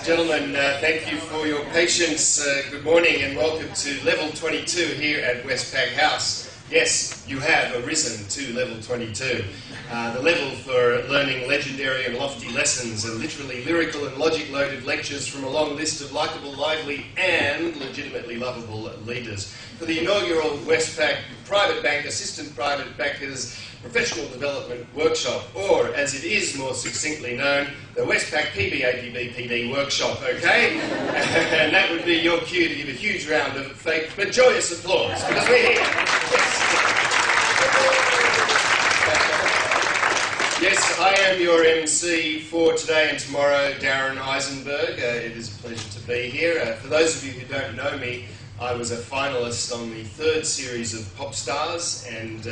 and gentlemen, thank you for your patience. Good morning and welcome to level 22 here at Westpac House. Yes, you have arisen to level 22. The level for learning legendary and lofty lessons and literally lyrical and logic-loaded lectures from a long list of likeable, lively and legitimately lovable leaders. For the inaugural Westpac Private Bank Assistant Private Bankers Professional Development Workshop, or as it is more succinctly known, the Westpac PBAPB Workshop, okay? And that would be your cue to give a huge round of fake but joyous applause, because we're here. Yes, I am your MC for today and tomorrow, Darren Isenberg. It is a pleasure to be here. For those of you who don't know me, I was a finalist on the third series of Pop Stars, and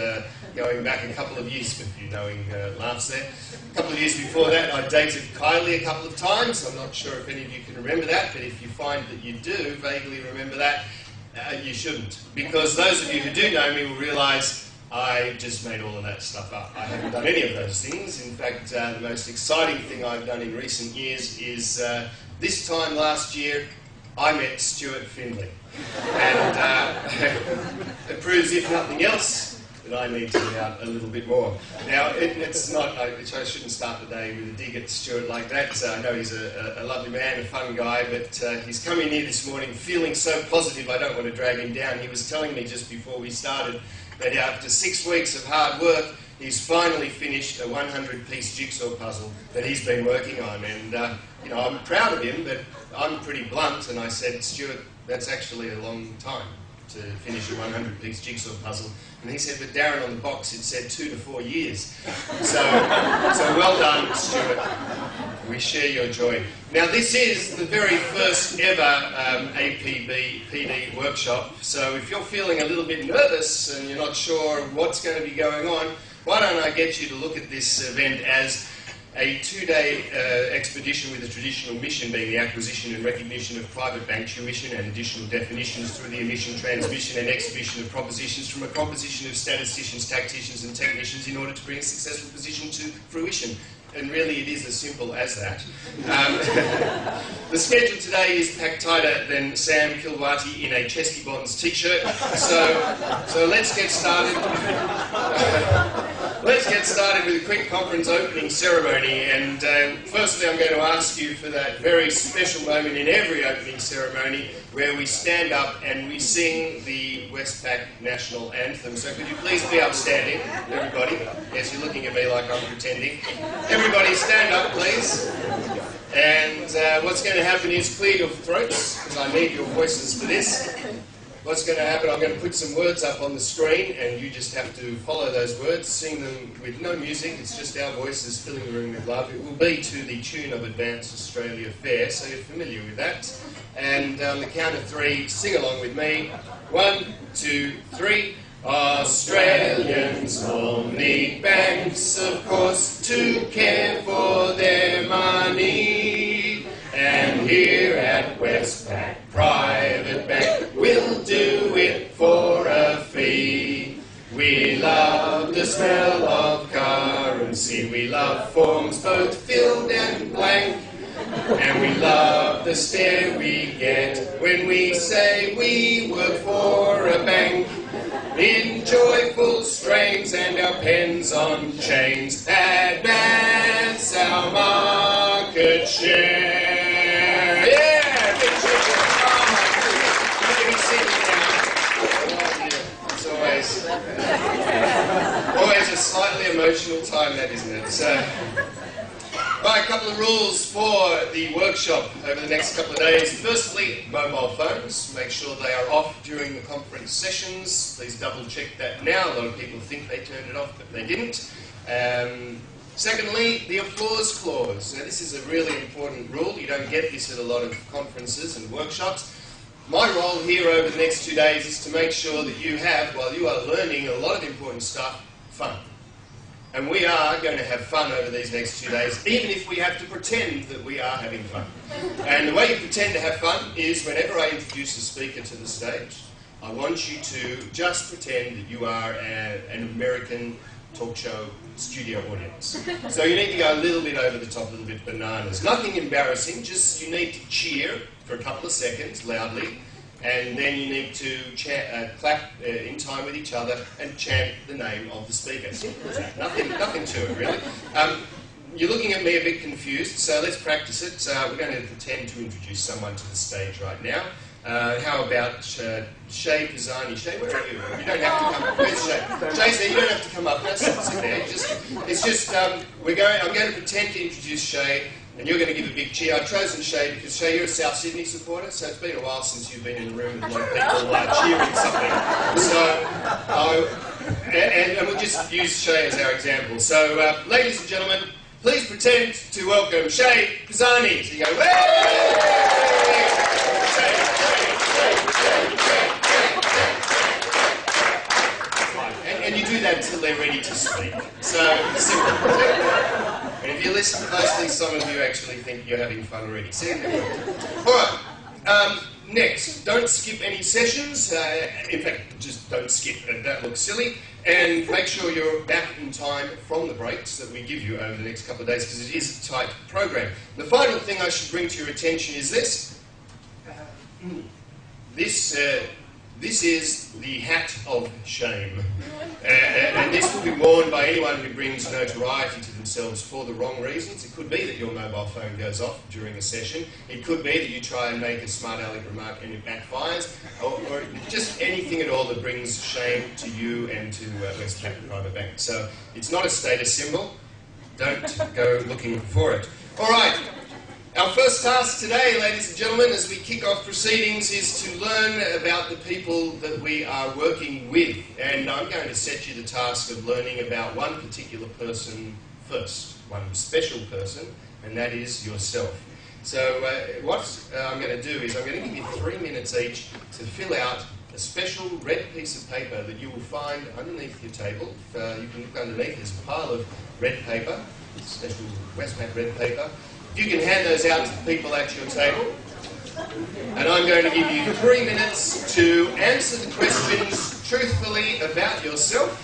going back a couple of years, if you knowing laughs there, a couple of years before that I dated Kylie a couple of times. I'm not sure if any of you can remember that, but if you find that you do vaguely remember that, you shouldn't. Because those of you who do know me will realise I just made all of that stuff up. I haven't done any of those things. In fact, the most exciting thing I've done in recent years is this time last year I met Stuart Findlay. And it proves, if nothing else, that I need to be out a little bit more. Now, it's not, I shouldn't start the day with a dig at Stuart like that. I know he's a lovely man, a fun guy, but he's come in here this morning feeling so positive I don't want to drag him down. He was telling me just before we started that after 6 weeks of hard work, he's finally finished a 100-piece jigsaw puzzle that he's been working on. And, you know, I'm proud of him, but I'm pretty blunt, and I said, Stuart, that's actually a long time to finish a 100-piece jigsaw puzzle. And he said, but Darren, on the box it said 2 to 4 years. So well done, Stuart. We share your joy. Now, this is the very first ever APB PD workshop, so if you're feeling a little bit nervous and you're not sure what's going to be going on, why don't I get you to look at this event as a 2-day expedition with a traditional mission being the acquisition and recognition of private bank tuition and additional definitions through the emission, transmission and exhibition of propositions from a composition of statisticians, tacticians and technicians in order to bring a successful position to fruition. And really it is as simple as that. The schedule today is packed tighter than Sam Kilwati in a Chesky Bonds t-shirt, so let's get started. Let's get started with a quick conference opening ceremony, and firstly I'm going to ask you for that very special moment in every opening ceremony where we stand up and we sing the Westpac National Anthem. So could you please be upstanding, everybody? Yes, you're looking at me like I'm pretending. Everybody stand up, please. And what's going to happen is clear your throats, because I need your voices for this. What's going to happen, I'm going to put some words up on the screen and you just have to follow those words, sing them with no music, it's just our voices filling the room with love. It will be to the tune of Advanced Australia Fair, so you're familiar with that. And on the count of 3, sing along with me. 1, 2, 3. Australians all need banks, of course, to care for their money. And here at Westpac Private Bank, we'll do it for a fee. We love the smell of currency, we love forms both filled and blank. And we love the stare we get when we say we work for a bank. In joyful strains and our pens on chains, advance our market share. Yeah, big cheers. Maybe sitting down. It's always a slightly emotional time, that, isn't it? So, right, a couple of rules for the workshop over the next couple of days. Firstly, mobile phones. Make sure they are off during the conference sessions. Please double check that now. A lot of people think they turned it off, but they didn't. Secondly, the applause clause. Now, this is a really important rule. You don't get this at a lot of conferences and workshops. My role here over the next 2 days is to make sure that you have, while you are learning a lot of important stuff, fun. And we are going to have fun over these next 2 days, even if we have to pretend that we are having fun. And the way you pretend to have fun is whenever I introduce a speaker to the stage, I want you to just pretend that you are an American talk show studio audience. So you need to go a little bit over the top, a little bit bananas. Nothing embarrassing, just you need to cheer for a couple of seconds loudly, and then you need to clap in time with each other and chant the name of the speaker. Simple as that. Nothing to it, really. You're looking at me a bit confused, so let's practice it. We're going to pretend to introduce someone to the stage right now. How about Shay Pisani? Shay, where are you? You don't have to come up. Where's Shay? Shay's there. You don't have to come up. No, sit there. I'm going to pretend to introduce Shay, and you're going to give a big cheer. I've chosen Shay because, Shay, you're a South Sydney supporter, so it's been a while since you've been in the room with a lot of people cheering something. So, and we'll just use Shay as our example. So, ladies and gentlemen, please pretend to welcome Shay Pisani. So you go, hey! And you do that until they're ready to speak. So, simple. And if you listen closely, some of you actually think you're having fun already. See? Alright, next, don't skip any sessions. In fact, just don't skip, that looks silly. And make sure you're back in time from the breaks that we give you over the next couple of days, because it is a tight program. The final thing I should bring to your attention is this. This is the hat of shame. And this will be worn by anyone who brings notoriety to themselves for the wrong reasons. It could be that your mobile phone goes off during a session. It could be that you try and make a smart aleck remark and it backfires. Or just anything at all that brings shame to you and to Westpac Private Bank. So it's not a status symbol. Don't go looking for it. All right. Our first task today, ladies and gentlemen, as we kick off proceedings, is to learn about the people that we are working with. And I'm going to set you the task of learning about one particular person first, one special person, and that is yourself. So what I'm going to do is I'm going to give you 3 minutes each to fill out a special red piece of paper that you will find underneath your table. You can look underneath, there's a pile of red paper, special Westpac red paper. You can hand those out to the people at your table. And I'm going to give you 3 minutes to answer the questions truthfully about yourself.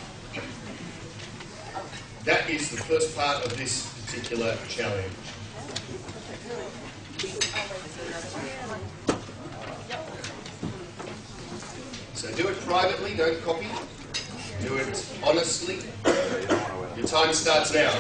That is the first part of this particular challenge. So do it privately, don't copy. Do it honestly. Your time starts now.